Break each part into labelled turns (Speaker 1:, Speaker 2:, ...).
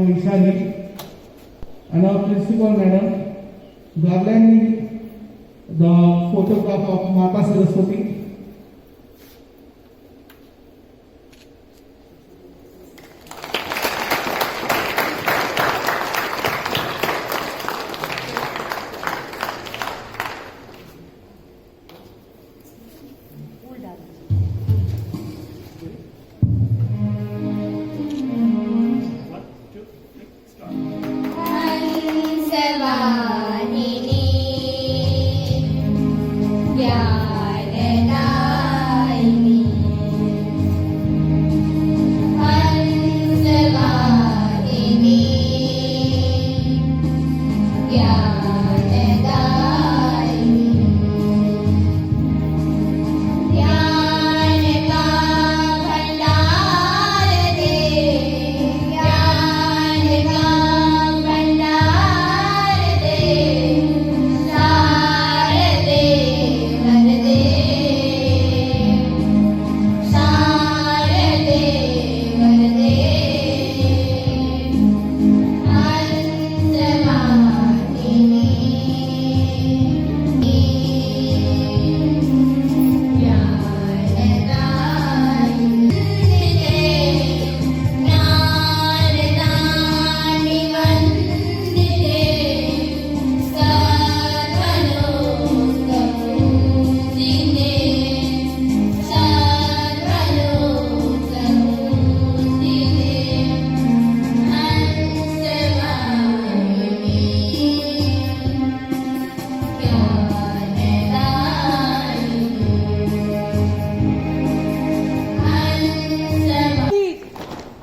Speaker 1: Vishali and our principal madam garlanding the photograph of Mata Saraswati.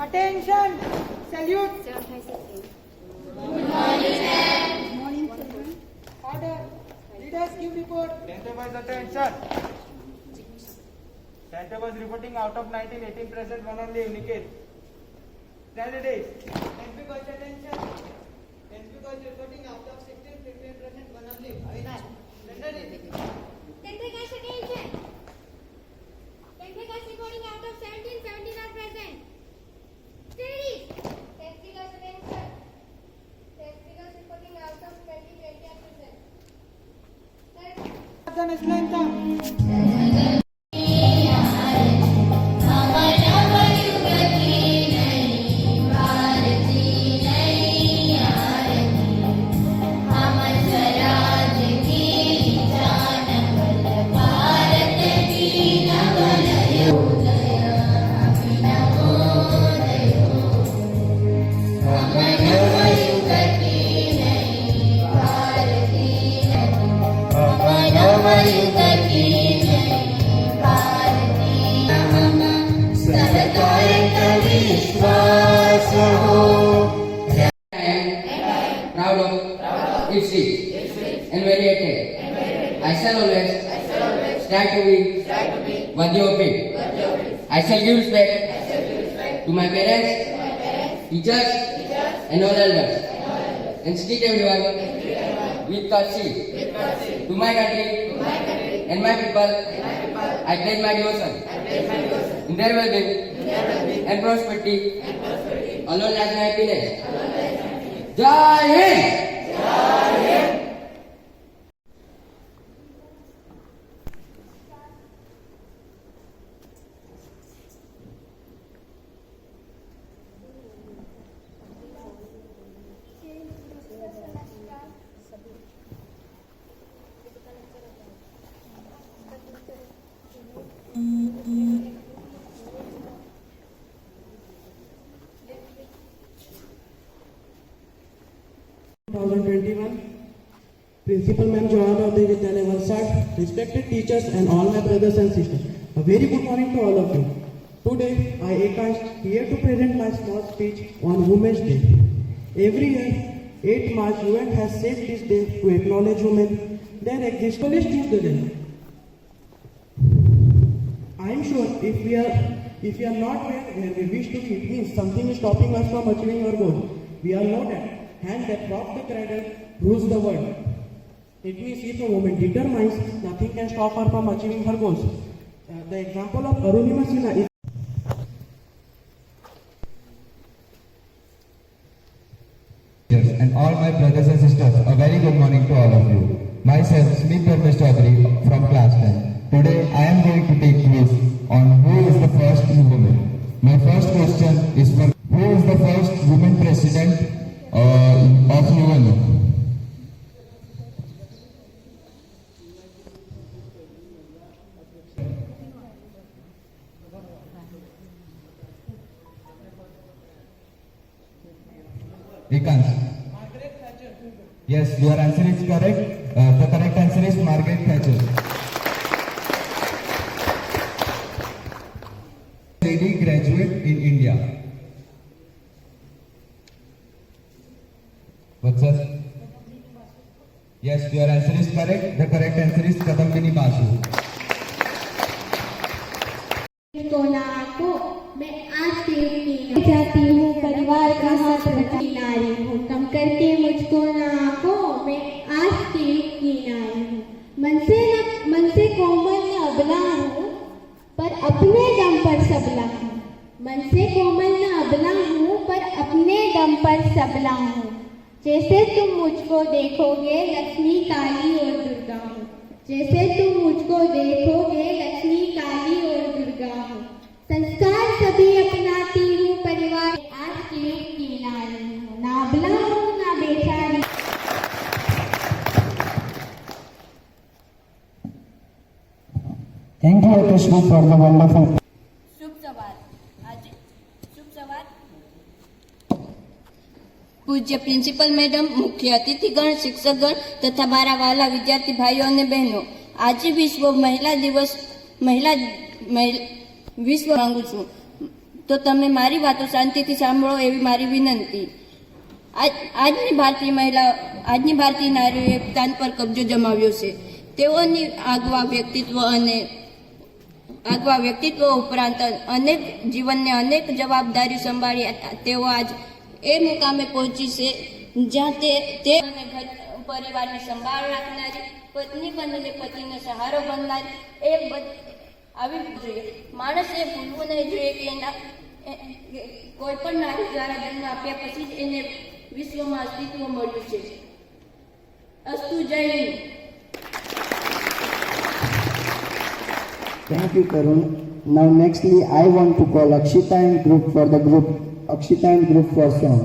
Speaker 2: Attention! Salute!
Speaker 3: Good morning,
Speaker 2: children. Order. Leaders give report.
Speaker 4: Timetable's attention. Timetable's reporting out of 19, 18 present, one only Niket. Candidates.
Speaker 2: Timetable's attention. Timetable's reporting out of 16, 15 present, one only Avinash. Candidates.
Speaker 3: Timetable's attention. Timetable's reporting out of 17, 17 are present. Steady. Timetable's attention. Timetable's reporting out of 20, 20 are present.
Speaker 5: Namaste. Proud of its rich and varied. I shall always strive to be worthy of it. I shall give respect to my parents, teachers, and all elders, and treat everyone with courtesy. To my country and my people, I pledge my devotion in their well-being and prosperity, alone as my happiness. Jai Hind!
Speaker 6: Principal Ma'am Joanna of the Vidyalaya Valsad, respected teachers and all my brothers and sisters, a very good morning to all of you. Today, I Akash here to present my small speech on Women's Day. Every year, 8 March, UN has set this day to acknowledge women, their existence to the day. I am sure if we are not where we wish to be, it means something is stopping us from achieving our goal. We are not at hand that rock the cradle rules the world. It means if a woman determines, nothing can stop her from achieving her goals. The example of Arunima Sinha is
Speaker 7: and all my brothers and sisters, a very good morning to all of you. Myself, Smith Dharmesh Chaudhary from class 10. Today, I am going to take quiz on who is the first woman. My first question is for who is the first woman president of UN? Ekans. Yes, your answer is correct. The correct answer is Margaret Thatcher. Lady graduate in India. What's that? Yes, your answer is correct. The correct answer is Kadambini Basu.
Speaker 3: मैं आज चाहती हूँ परिवार का हाथ रखी नारी हूँ कम करके मुझको ना आको मैं आज की नारी हूँ मन से कोमल न अबला हूँ पर अपने दम पर सबला हूँ मन से कोमल न अबला हूँ पर अपने दम पर सबला हूँ जैसे तुम मुझको देखोगे लक्ष्मी काली और दुर्गा हूँ जैसे तुम मुझको देखोगे लक्ष्मी काली और दुर्गा हूँ संस्कार सभी अपनाती हूँ परिवार आज की नारी हूँ ना अबला हूँ ना बेचारी
Speaker 6: Thank you, Krishna, for the wonderful.
Speaker 8: शुभ सवार पूज्य प्रिंसिपल मैडम, मुख्य अतिथिगण, शिक्षकगण तथा मारा वाला विद्यार्थी भाइयों और बहनों, आज विश्व महिला दिवस વિશ્વ માંગુ છું તો તમે મારી વાતો શાંતિથી સાંભળો એવી મારી વિનંતી. આજની ભારતીય નારીઓએ તાન પર કબજો જમાવ્યો છે. તેઓની આગવા વ્યક્તિત્વ ઉપરાંત અનેક જીવનને અનેક જવાબદારી સંભાળી તેઓ આજ એ મુકામે પહોંચી છે જ્યાં તે પરિવારની સંભાળ રાખનારી, પત્ની બનીને પતિનો સહારો બનનારી આવી જોઈએ. માણસે ભૂલવું નહીં જોઈએ કે એના કોઈ પણ નારી દ્વારા જન્મ આપ્યા પછી જ એને વિશ્વમાં અસ્તિત્વ મળ્યું છે. અસ્તુ જય Hind.
Speaker 6: Thank you, Karun. Now, nextly, I want to call Akshita and group for the group. Akshita and group for song.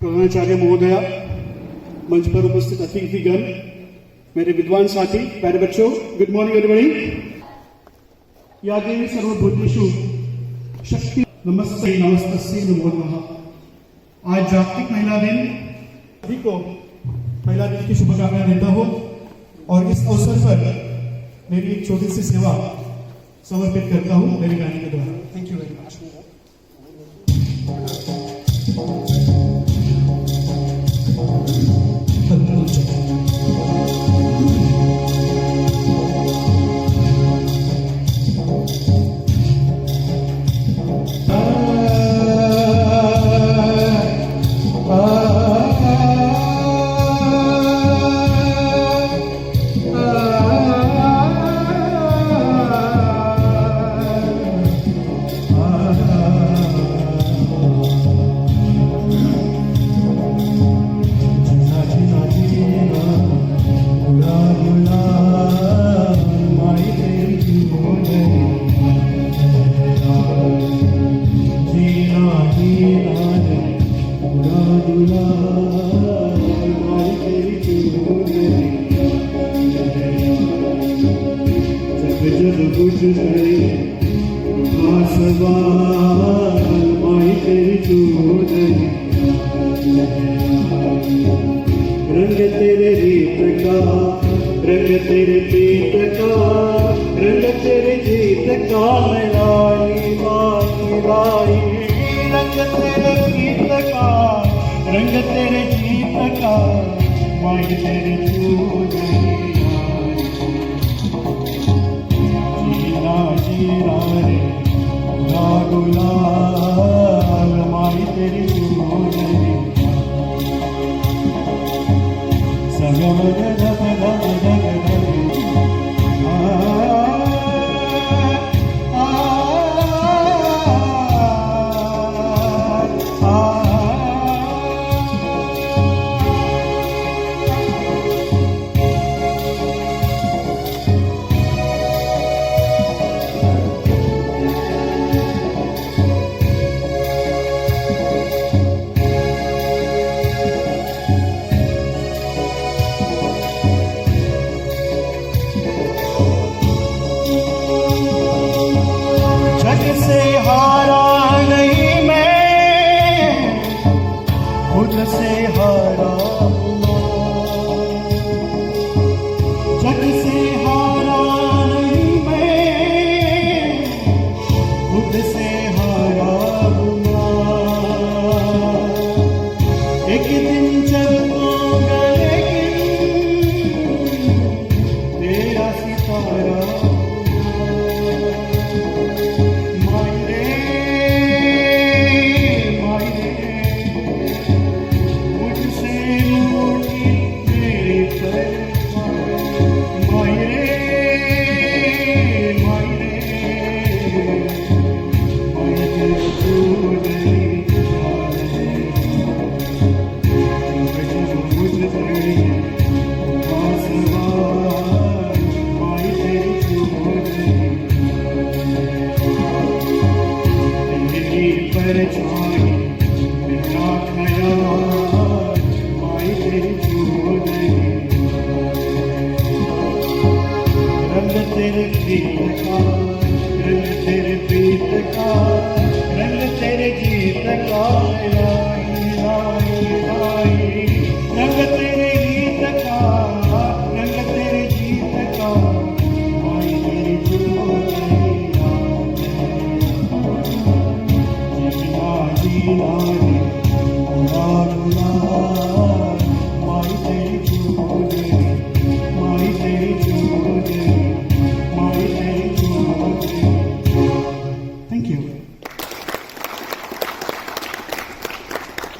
Speaker 9: प्रधानाचार्य महोदया, मंच पर उपस्थित अतिथिगण, मेरे विद्वान साथी, प्यारे बच्चों, गुड मॉर्निंग एवरीबॉडी। या देवी सर्वभूतेषु शक्ति नमस्ते नमस्तस्यै नमो नमः। आज जागतिक महिला दिन, सभी को महिला दिन की शुभकामनाएं देता हूँ और इस अवसर पर मेरी एक छोटी सी सेवा समर्पित करता हूँ मेरी गाने के द्वारा। Thank you very much. रंग तेरे रीत का, रंग तेरे प्रीत का, रंग तेरे जीत का मैं लाई लाई लाई। रंग तेरे गीत का, रंग तेरे जीत का, माई तेरे जीना जीना रे गुलाल, माई तेरी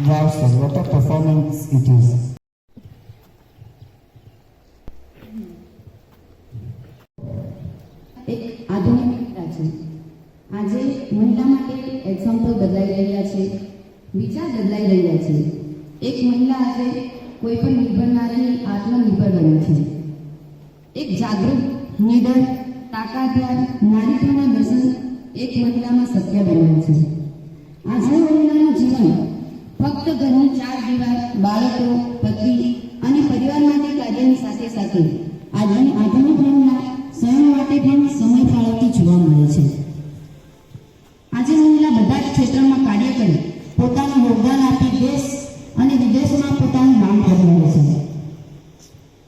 Speaker 7: Wow, sir, what a performance it is.
Speaker 10: એક આધુનિકતા છે. આજે મહિલા માટે એક્ઝામ્પલ બદલાઈ રહ્યા છે, વિચાર બદલાઈ રહ્યા છે. એક મહિલા આજે કોઈ પણ નિર્ભર ના રહી આત્મનિર્ભર બને છે. એક જાગૃત, નિડર, તાકાતદાર નારીત્વના દર્શન એક મહિલામાં શક્ય બન્યા છે. આજના મહિલાનું જીવન ફક્ત ઘરની ચાર પરિવાર, બાળકો, પતિ અને પરિવાર માટે કાર્યની સાથે સાથે આજની આધુનિક મહિલા સ્વયં માટે પણ સમય ફાળવતી જોવા મળે છે. આજે મહિલા બધા જ ક્ષેત્રમાં કાર્ય કરી પોતાનું યોગદાન આપી દેશ અને વિદેશમાં પોતાનું નામ કરી રહી છે.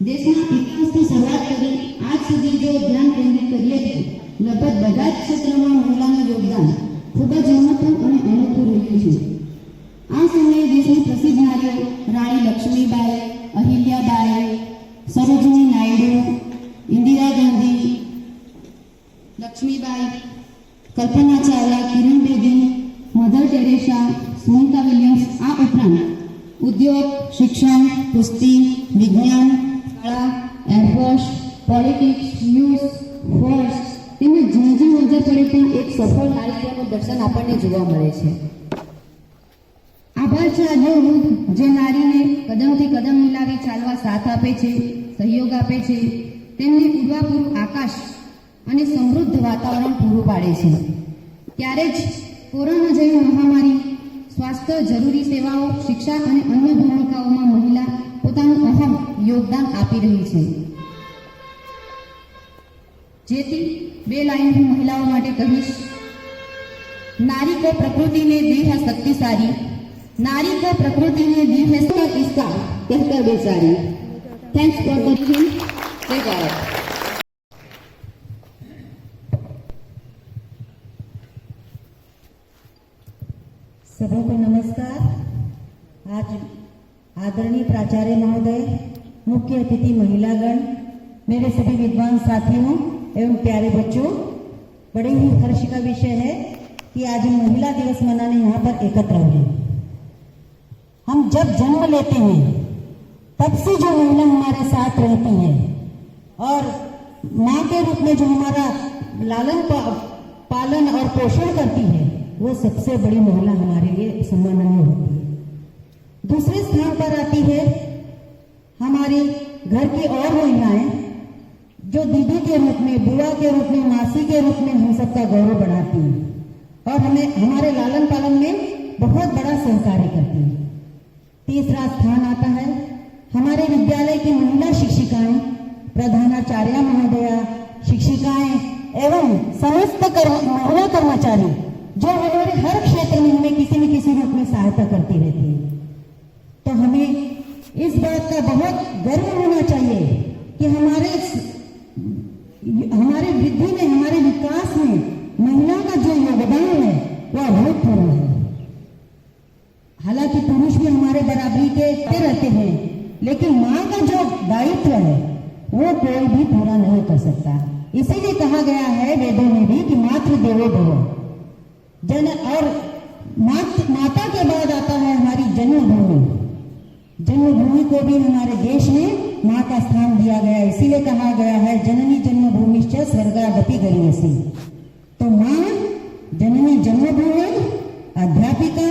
Speaker 10: દેશના ઇતિહાસથી શરૂઆત કરી આજ સુધી જો ધ્યાન કેન્દ્રિત કરીએ તો લગભગ બધા જ ક્ષેત્રોમાં મહિલાનું યોગદાન ખૂબ જ મહત્વ અને અનોખું રહ્યું છે. આ સમયે દેશની પ્રસિદ્ધ નારીઓ Rani Lakshmibai, Ahilyabai, Sarojini Naidu, Indira Gandhi, Lakshmibai, Kalpana Chawla, Kiran Bedi, Mother Teresa, Sunita Williams, આ ઉપરાંત ઉદ્યોગ, શિક્ષણ, કુસ્તી, વિજ્ઞાન, કળા, એરફોર્સ, પોલિટિક્સ, ન્યૂઝ, ફોર્સ તેમજ ઝીણઝીણ નજર પડે પણ એક સફળ નારીત્વનું દર્શન આપણને જોવા મળે છે. આભાર છે આજે જે નારીને કદમથી કદમ મિલાવી ચાલવા સાથ આપે છે, સહયોગ આપે છે, તેમને ઉડવા પૂરું આકાશ અને સમૃદ્ધ વાતાવરણ પૂરું પાડે છે. ત્યારે જ કોરોના જેવી મહામારી, સ્વાસ્થ્ય, જરૂરી સેવાઓ, શિક્ષા અને અન્ય ભૂમિકાઓમાં મહિલા પોતાનું અહમ યોગદાન આપી રહી છે. જેથી બે લાઈન હું મહિલાઓ માટે કહીશ. नारी को प्रकृति ने दी है शक्तिशाली, नारी को प्रकृति ने दी है इसका कहकर बेचारी. Thanks for the reading. जय भारत.
Speaker 11: सभी को नमस्कार. आज आदरणीय प्राचार्य महोदय, मुख्य अतिथि महिलागण, मेरे सभी विद्वान साथियों एवं प्यारे बच्चों, बड़े ही हर्ष का विषय है कि आज हम महिला दिवस मनाने यहाँ पर एकत्र हुए. हम जब जन्म लेते हैं तब से जो महिला हमारे साथ रहती है और माँ के रूप में जो हमारा लालन पालन और पोषण करती है, वो सबसे बड़ी महिला हमारे लिए सम्माननीय होती है. दूसरे स्थान पर आती है हमारी घर की और महिलाएं, जो दीदी के रूप में, बुआ के रूप में, मासी के रूप में हम सबका गौरव बढ़ाती हैं और हमें हमारे लालन पालन में बहुत बड़ा सहकार्य करती हैं. तीसरा स्थान आता है हमारे विद्यालय की महिला शिक्षिकाएं, प्रधानाचार्य महोदया, शिक्षिकाएं एवं समस्त महिला कर्मचारी, जो हमारे हर क्षेत्र में हमें किसी न किसी रूप में सहायता करती रहती है. तो हमें इस बात का बहुत गर्व होना चाहिए कि हमारे वृद्धि में, हमारे विकास में महिला का जो योगदान है वह अभूतपूर्व है. हालांकि पुरुष भी हमारे बराबरी के रहते हैं, लेकिन माँ का जो दायित्व है वो कोई भी पूरा नहीं कर सकता. इसीलिए कहा गया है वेदों में भी कि मातृ देवो भव. जन और माता के बाद आता है हमारी जन्मभूमि. जन्मभूमि को भी हमारे देश में माँ का स्थान दिया गया. इसीलिए कहा गया है जननी जन्मभूमिश्च स्वर्गादपि गरीयसी. तो माँ, जननी जन्मभूमि, अध्यापिका,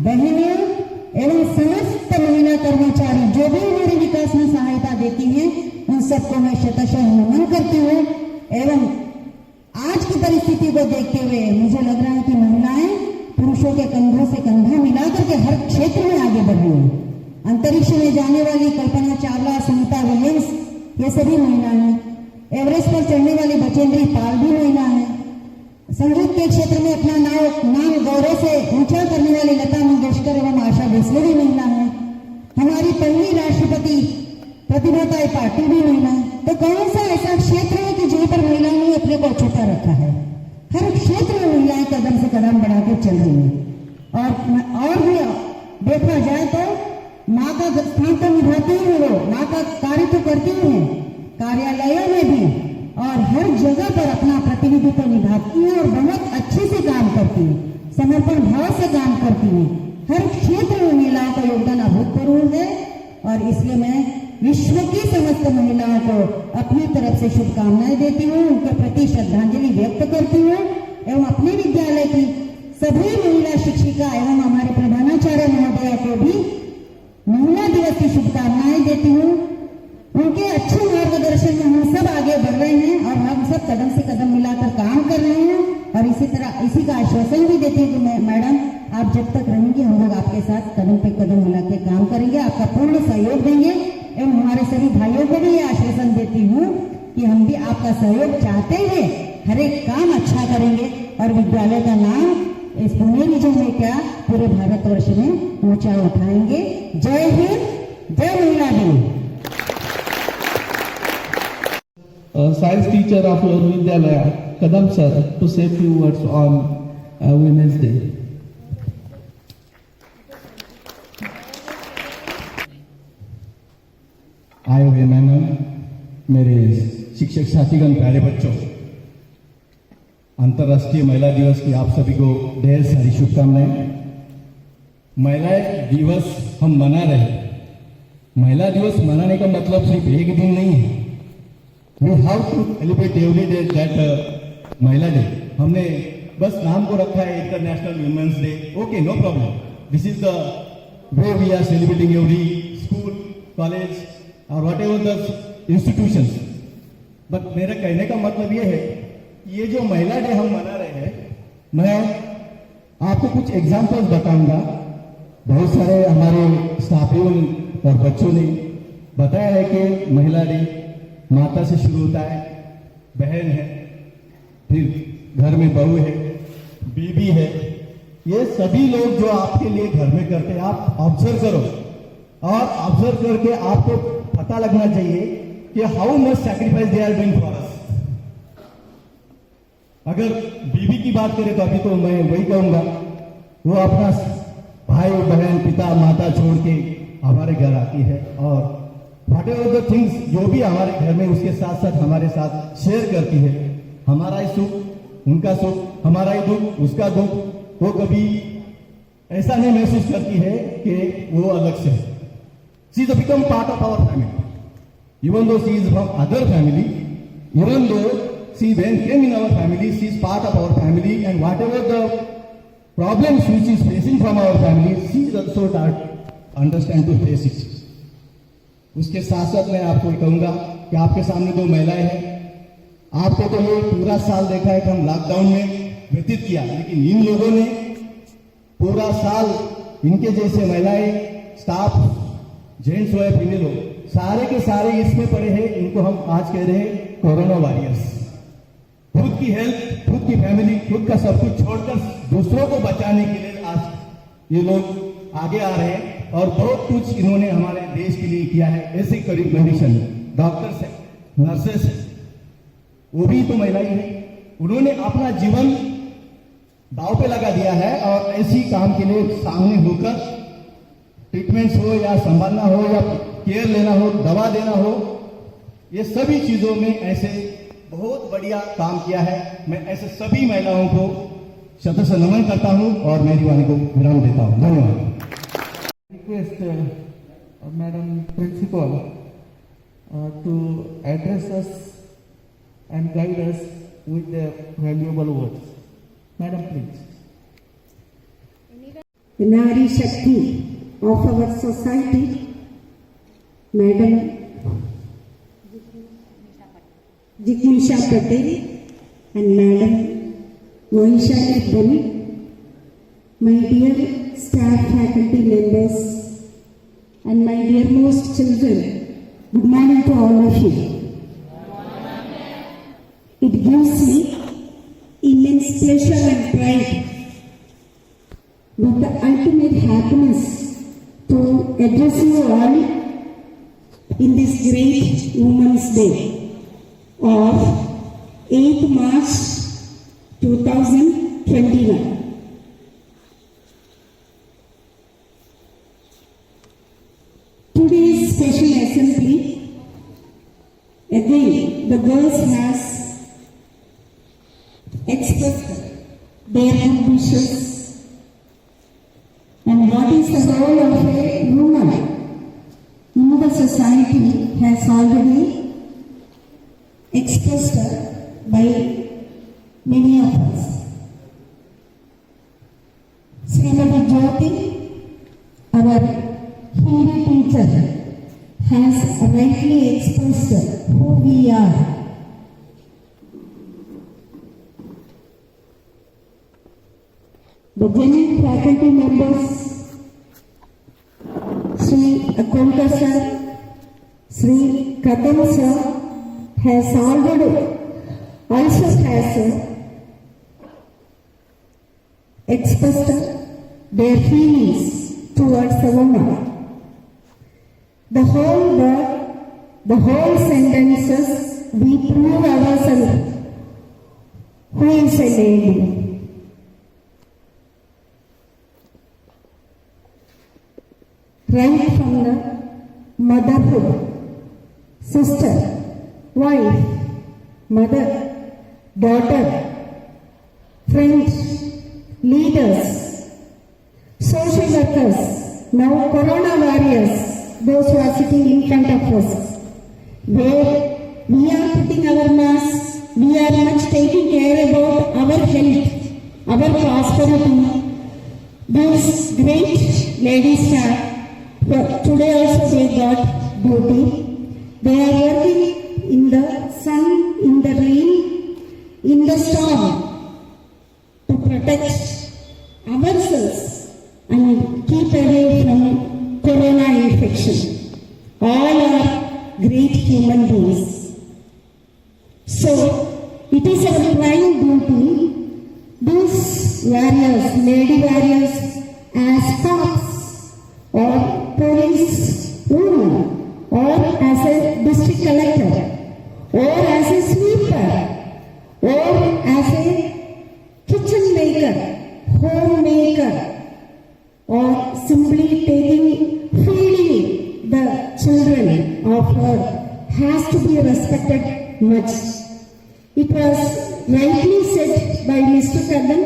Speaker 11: बहनें एवं समस्त महिला कर्मचारी जो भी हमारे विकास में सहायता देती हैं, उन सबको मैं शतशः नमन करती हूँ. एवं आज की परिस्थिति को देखते हुए मुझे लग रहा है कि महिलाएं पुरुषों के कंधों से कंधा मिलाकर के हर क्षेत्र में आगे बढ़ रही हैं. अंतरिक्ष में जाने वाली कल्पना चावला, सुनीता विलियम्स, ये सभी महिला हैं. एवरेस्ट पर चढ़ने वाली बचेंद्री पाल भी महिला है. संगीत के क्षेत्र में अपना नाम गौरव से ऊंचा करने वाली लता मंगेशकर एवं आशा भोसले भी महिला है. हमारी पहली राष्ट्रपति प्रतिभाताई पाटिल भी महिला है. तो कौन सा ऐसा क्षेत्र है कि जहाँ पर महिलाओं ने अपने को छुपा रखा है? हर क्षेत्र में महिलाएं कदम से कदम बढ़ाकर चल रही हैं. और भी देखा जाए तो माँ का स्थान तो निभाती ही है, वो माँ का कार्य तो करती ही है, कार्यालयों में भी और हर जगह पर अपना प्रतिनिधित्व निभाती है और बहुत अच्छे से काम करती है, समर्पण भाव से काम करती है. हर क्षेत्र में महिलाओं का योगदान अभूतपूर्व है और इसलिए मैं विश्व की समस्त महिलाओं को अपनी तरफ से शुभकामनाएं देती हूँ, उनके प्रति श्रद्धांजलि व्यक्त करती हूँ एवं अपने विद्यालय की सभी महिला शिक्षिका एवं हमारे प्रधानाचार्य महोदया को भी महिला दिवस की शुभकामनाएं देती हूँ. उनके अच्छे मार्गदर्शन में हम सब आगे बढ़ रहे हैं और हम सब कदम से कदम मिलाकर काम कर रहे हैं और इसी का आश्वासन भी देती हूँ कि मैडम आप जब तक रहेंगे हम लोग आपके साथ कदम पे कदम मिला के काम करेंगे, आपका पूर्ण सहयोग देंगे। एवं हमारे सभी भाइयों को भी ये आश्वासन देती हूँ कि हम भी आपका सहयोग चाहते हुए हर एक काम अच्छा करेंगे और विद्यालय का नाम इस पुणे रीजन में क्या पूरे भारतवर्ष में ऊंचा उठाएंगे। जय हिंद, जय महिला दिन।
Speaker 1: Science teacher of your Vidyalaya, Kadam sir, to say few words on Women's Day.
Speaker 7: आए हुए मेहमान, मेरे शिक्षक साथीगण, प्यारे बच्चों, अंतर्राष्ट्रीय महिला दिवस की आप सभी को ढेर सारी शुभकामनाएं। महिला दिवस हम मना रहे हैं। महिला दिवस मनाने का मतलब सिर्फ एक दिन नहीं है। We have to celebrate every day that महिला डे। हमने बस नाम को रखा है international women's day. Okay, no problem. This is the way we are celebrating every school, college और whatever the institutions. But मेरा कहने का मतलब ये है, ये जो महिला डे हम मना रहे हैं, मैं आपको कुछ एग्जाम्पल्स बताऊंगा। बहुत सारे हमारे स्टाफियों और बच्चों ने बताया है कि महिला डे माता से शुरू होता है, बहन है, फिर घर में बहू है, बीबी है। ये सभी लोग जो आपके लिए घर में करते हैं, आप ऑब्जर्व करो और ऑब्जर्व करके आपको पता लगना चाहिए कि how much sacrifice they are doing for us. अगर बीबी की बात करें तो अभी तो मैं वही कहूंगा, वो अपना भाई बहन पिता माता छोड़ के हमारे घर आती है और व्हाट एवर द थिंग्स जो भी हमारे घर में उसके साथ साथ हमारे साथ शेयर करती है। हमारा ही सुख उनका सुख, हमारा ही दुख उसका दुख। वो कभी ऐसा नहीं महसूस करती है कि वो अलग से है। She is become part of our family, even though she is from other family, even though she when came in our family, she is part of our family and whatever the problems which is facing from our family, she is also understand to face it. उसके साथ साथ मैं आपको कहूंगा कि आपके सामने दो महिलाएं हैं। आपको तो ये पूरा साल देखा है कि हम लॉकडाउन में व्यतीत किया, लेकिन इन लोगों ने पूरा साल, इनके जैसे महिलाएं, स्टाफ, जेंट्स हो या फीमेल हो, सारे के सारे इसमें पड़े हैं। इनको हम आज कह रहे हैं कोरोना वॉरियर्स। खुद की हेल्थ, खुद की फैमिली, खुद का सब कुछ छोड़कर दूसरों को बचाने के लिए आज ये लोग आगे आ रहे हैं और बहुत कुछ इन्होंने हमारे देश के लिए किया है। ऐसी करीब कंडीशन में डॉक्टर्स है, नर्सेस है, वो भी तो महिलाएं हैं। उन्होंने अपना जीवन दांव पे लगा दिया है और ऐसी काम के लिए सामने होकर ट्रीटमेंट्स हो या संभालना हो या केयर लेना हो, दवा देना हो, ये सभी चीजों में ऐसे बहुत बढ़िया काम किया है। मैं ऐसे सभी महिलाओं को शत नमन करता हूं और मेरी वाणी को विराम देता हूं। धन्यवाद।
Speaker 1: Request Madam Principal to address us and guide us with their valuable words. Madam, please.
Speaker 11: The Nari Shakti of our society, Madam Jignisha Patel and Madam Mohisha Bani, my dear staff, faculty members, and my dearmost children, good morning to all of you. It gives me immense pleasure and pride, but the ultimate happiness to address you all in this great Women's Day of 8th March 2021. Today's special assembly, again, the girls has expressed their good wishes and what is the role of a woman in the society has already expressed by many of us. Srimati Jyoti, our Hindi teacher, has rightly expressed who we are. the genuine faculty members, Sri Akonka sir, Sri Kadam sir has also expressed their feelings towards the woman. The whole sentences, we prove ourselves who is a lady. Right from the motherhood, sister, wife, mother, daughter, friends, leaders, social workers, now corona warriors, those who are sitting in front of us, where we are putting our masks, we are much taking care about our health, our prosperity. These great ladies are, today also they got duty. They are working in the sun, in the rain, in the storm to protect ourselves and keep away from corona infection. All are great human beings. So, it is our prime duty, these warriors, lady warriors, as cops or police woman, or as a district collector, or as a sweeper, or as a kitchen maker, homemaker, or simply feeding the children of her, has to be respected much. It was rightly said by Mr. Kadam,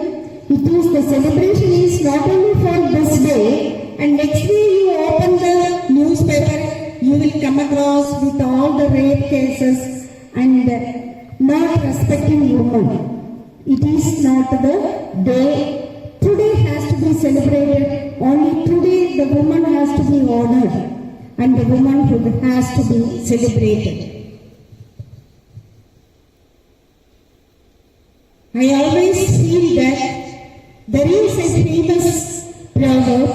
Speaker 11: the celebration is not only for this day, and next day you open the newspaper, you will come across with all the rape cases and not respecting women. It is not the day. Today has to be celebrated. Only today the woman has to be honored and the womanhood has to be celebrated. I always feel that there is a famous proverb,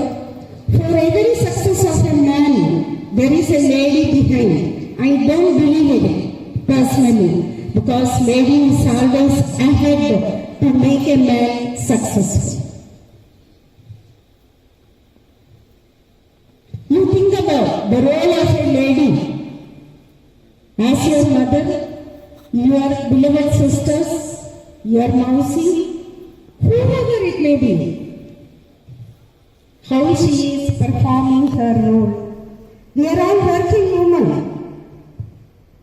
Speaker 11: for every success of a man, there is a lady behind. I don't believe it personally, because lady is always ahead to make a man successful. You think about the role of a lady as your mother, your beloved sisters, your mousie, whoever it may be, how she is performing her role. We are all working women.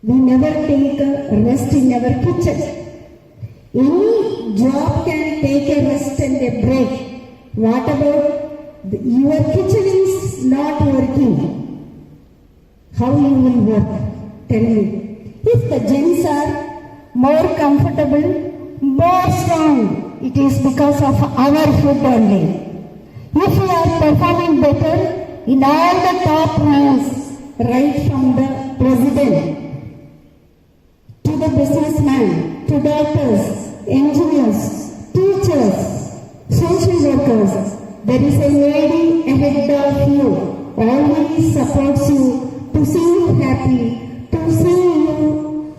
Speaker 11: We never take a rest in our kitchen. Any job can take a rest and a break. What about your kitchen is not working? How you will work? Tell me. If the gents are more comfortable, more strong, it is because of our food only. If we are performing better in all the top ranks, right from the president to the businessman, to doctors, engineers, teachers, social workers, there is a lady ahead of you, always supports you, to see you happy, to see you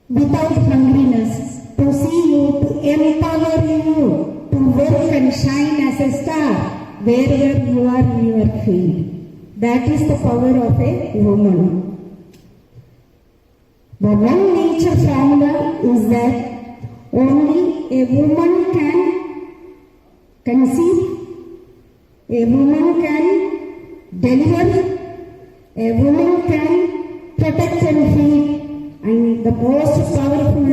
Speaker 11: without hungriness, to see you, to empower you, to work and shine as a star wherever you are in your field. That is the power of a woman. The one nature formula is that only a woman can conceive, a woman can deliver, a woman can protect and feed, and the most powerful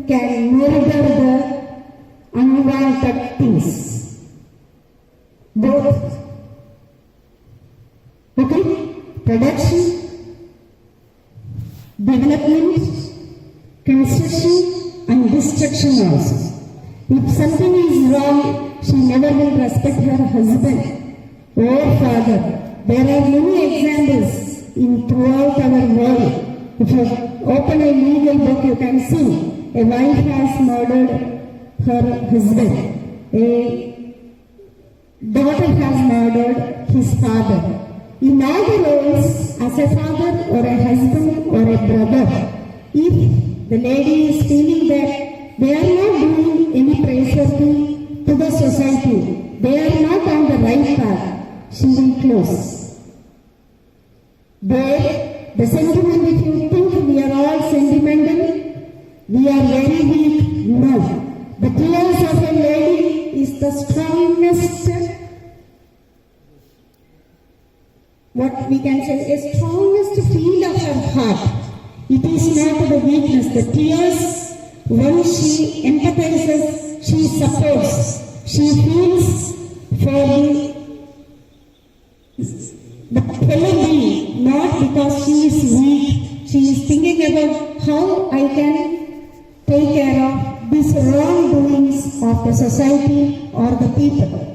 Speaker 11: can murder the unwanted things. Both. Okay? Production, development, construction and destruction also. If something is wrong, she never will respect her husband or father. There are many examples in throughout our world. If you open a legal book, you can see a wife has murdered her husband. A daughter has murdered his father. In all the roles, as a father or a husband or a brother, if the lady is feeling that they are not doing any praiseworthy to the society, they are not on the right path, she will close. There, the sentiment, if you think we are all sentimental, we are very weak. No. The tears of a lady is the strongest, what we can say, a strongest feel of her heart. It is not the weakness. The tears, when she empathizes, she supports, she feels for the fellow being, not because she is weak. She is thinking about how I can take care of these wrongdoings of the society or the people.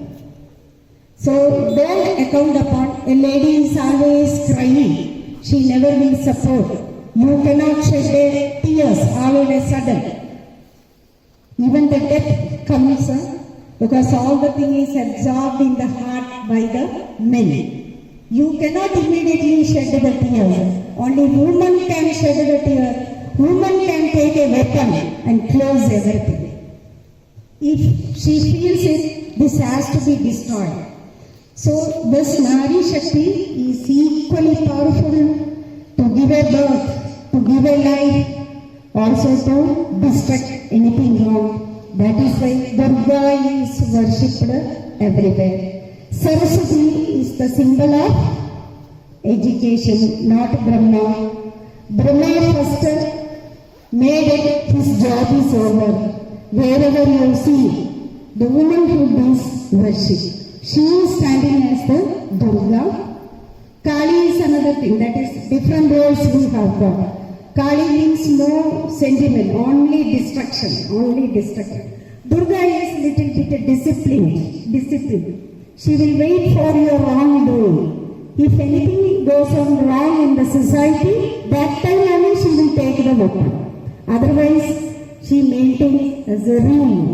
Speaker 11: So don't account upon a lady is always crying. She never will support. You cannot shed tears all of a sudden. Even the death comes because all the thing is absorbed in the heart by the men. You cannot immediately shed the tears. Only woman can shed the tears. Woman can take a weapon and close everything. If she feels it, this has to be destroyed. So this Nari Shakti is equally powerful to give a birth, to give a life, also to destruct anything wrong. That is why Durga is worshipped everywhere. Saraswati is the symbol of education, not Brahma. Brahma first made it, his job is over. Wherever you see the woman who does worship, she is standing as the Durga. Kali is another thing, that is different roles we have got. Kali means no sentiment, only destruction, only destruction. Durga is little bit disciplined. She will wait for your wrongdoing. If anything goes on wrong in the society, that time only she will take the weapon. Otherwise, she maintains as a rule,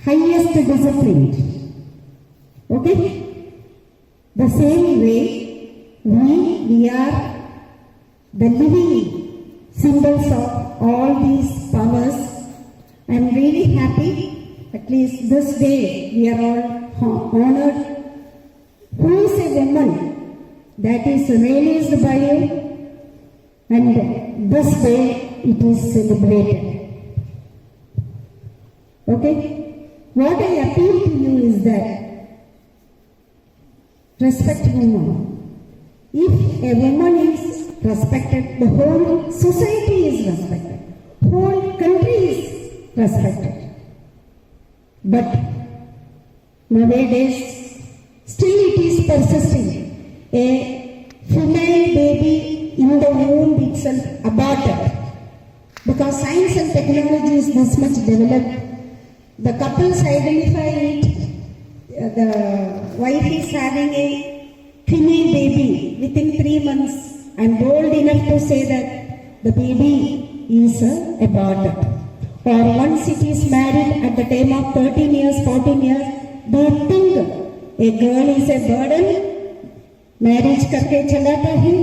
Speaker 11: highest discipline. Okay? The same way, we are the living symbols of all these powers. I am really happy, at least this day, we are all honored. Who is a woman that is released by you, and this day it is celebrated. Okay? What I appeal to you is that respect women. If a woman is respected, the whole society is respected. Whole country is respected. But nowadays, still it is persisting. A female baby in the womb itself aborted. Because science and technology is this much developed, the couples identify it, the wife is having a female baby within 3 months. I am bold enough to say that the baby is aborted. Or once it is married at the time of 13 years, 14 years, they think a girl is a burden, marriage करके चलाता है,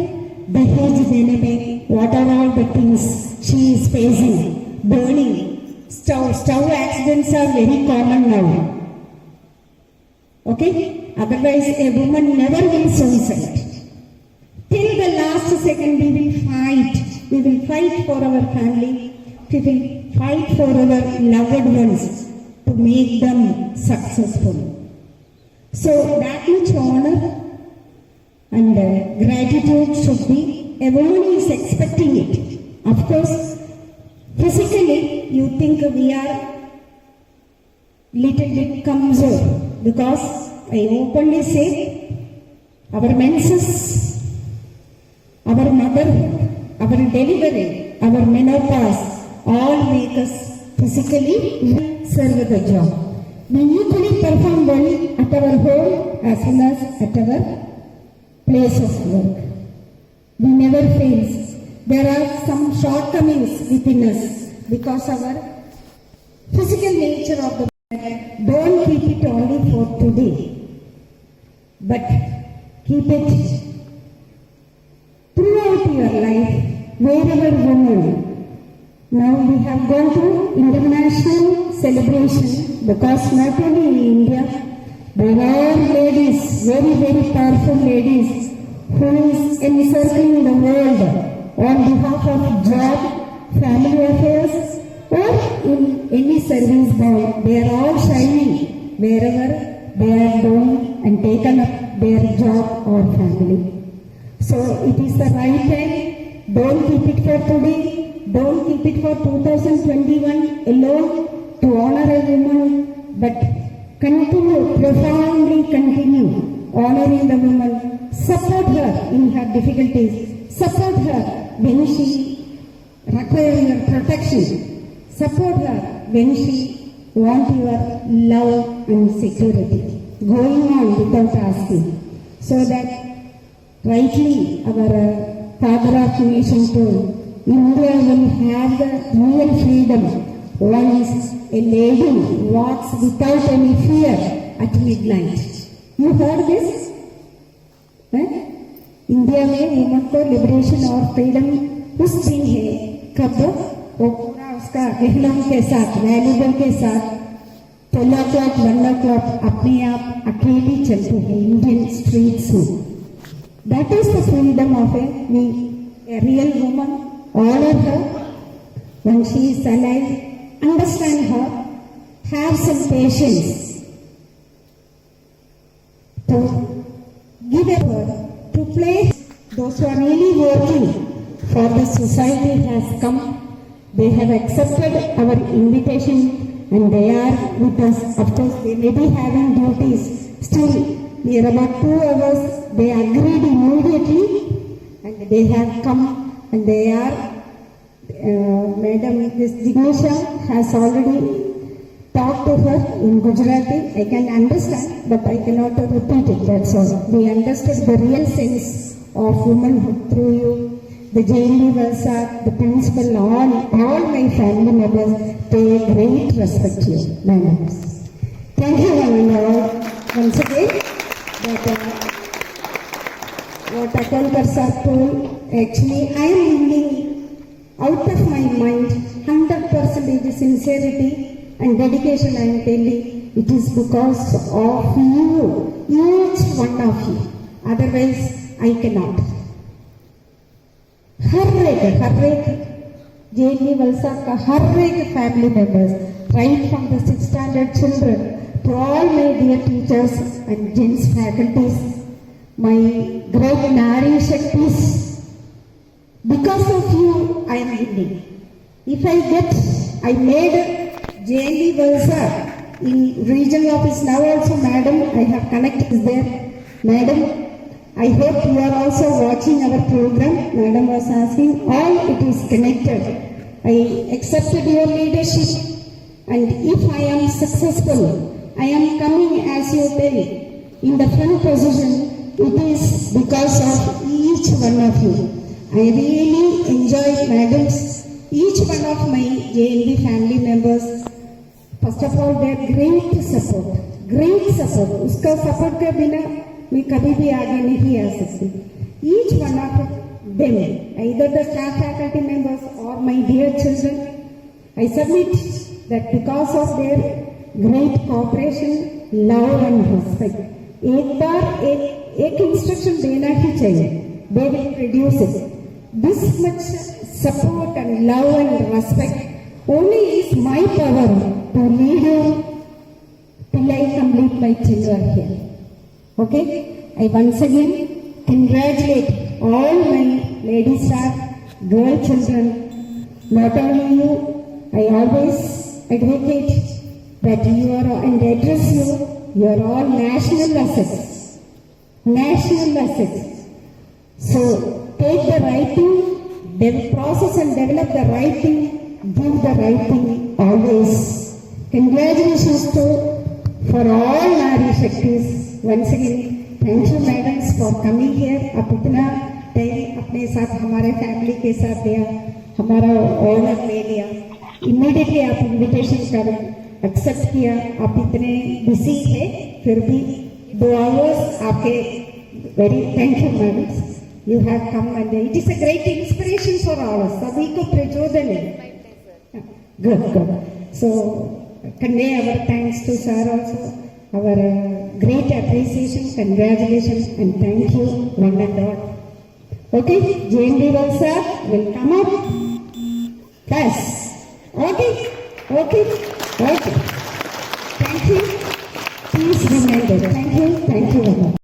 Speaker 11: दहेज देने में, what are all the things she is facing, burning, stove accidents are very common now. Okay? Otherwise a woman never will suicide. Till the last second we will fight for our family, we will fight for our loved ones to make them successful. So that much honor and gratitude should be, a woman is expecting it. Of course, physically you think we are little bit kamzor, because I openly say our menses, our motherhood, our delivery, our menopause, all make us physically serve the job. We usually perform well at our home as well as at our place of work. We never fail. There are some shortcomings within us because our physical nature of the body. Don't keep it only for today. but keep it throughout your life, wherever women. Now we have gone to international celebration because not only in India, there are ladies, very, very powerful ladies who is encircling the world on behalf of job, family affairs or in any service bound. They are all shining wherever they are going and taken up their job or family. So it is the right time. Don't keep it for today. Don't keep it for 2021 alone to honor a woman, but continue, profoundly continue honoring the woman. Support her in her difficulties. Support her when she requires your protection. Support her when she wants your love and security. Going on without asking. So that rightly our father of nation told, India will have the real freedom once a lady walks without any fear at midnight. You heard this? India में woman को liberation और freedom उस दिन है कब वो पूरा उसका गहलों के साथ, वैल्यूबल के साथ 12 o'clock, 1 o'clock अपने आप अकेली चलती है इंडियन स्ट्रीट्स में. That is the freedom of a real woman. Honor her when she is alive. Understand her. Have some patience to give a word to play. Those who are really working for the society has come. They have accepted our invitation and they are with us. Of course, they may be having duties. Still, near about 2 hours, they agreed immediately and they have come and they are, Madam, this Jignesha has already talked to her in Gujarati. I can understand, but I cannot repeat it, that's all. We understood the real sense of womanhood through you. The JND Valsad, the principal, all my family members pay great respect to you, madam. Thank you once again. That, what Akolkar sir told, actually I am living out of my mind, 100% sincerity and dedication I am telling. It is because of you, each one of you. Otherwise, I cannot. हर एक JND Valsad का हर एक family members, right from the 6th standard children to all my dear teachers and gents faculties, my great Nari Shaktis, because of you I am winning. If I made JND Valsad in regional office now also, madam, I have connected there. Madam, I hope you are also watching our program. Madam was asking, all it is connected. I accepted your leadership and if I am successful, I am coming as you tell in the front position. It is because of each one of you. I really enjoyed, madams, each one of my JND family members. First of all, their great support. उसका support के बिना मैं कभी भी आगे नहीं आ सकती. Each one of them, either the staff faculty members or my dear children, I submit that because of their great cooperation, love and respect, एक बार एक instruction देना ही चाहिए. They will produce it. This much support and love and respect only is my power to lead you till I complete my tenure here. Okay? I once again congratulate all my lady staff, girl children, not only you. I always advocate that you are and address you are all national assets. So take the right thing, process and develop the right thing, give the right thing always. Congratulations for all Nari Shaktis. Once again, thank you madams for coming here. आप इतना time अपने साथ हमारे family के साथ दिया, हमारा honour ले लिया. इमीडिएटली आप इनविटेशन कर एक्सेप्ट किया. आप इतने बिजी थे फिर भी 2 hours आपके very thank you madam. You have come and it is a great inspiration for all us. सभी को प्रचोदन है. Good. So convey our thanks to sir also. Our great appreciation, congratulations and thank you one and all. Okay, JMD sir will come up. Yes. Okay. Thank you. Please remember. Thank you.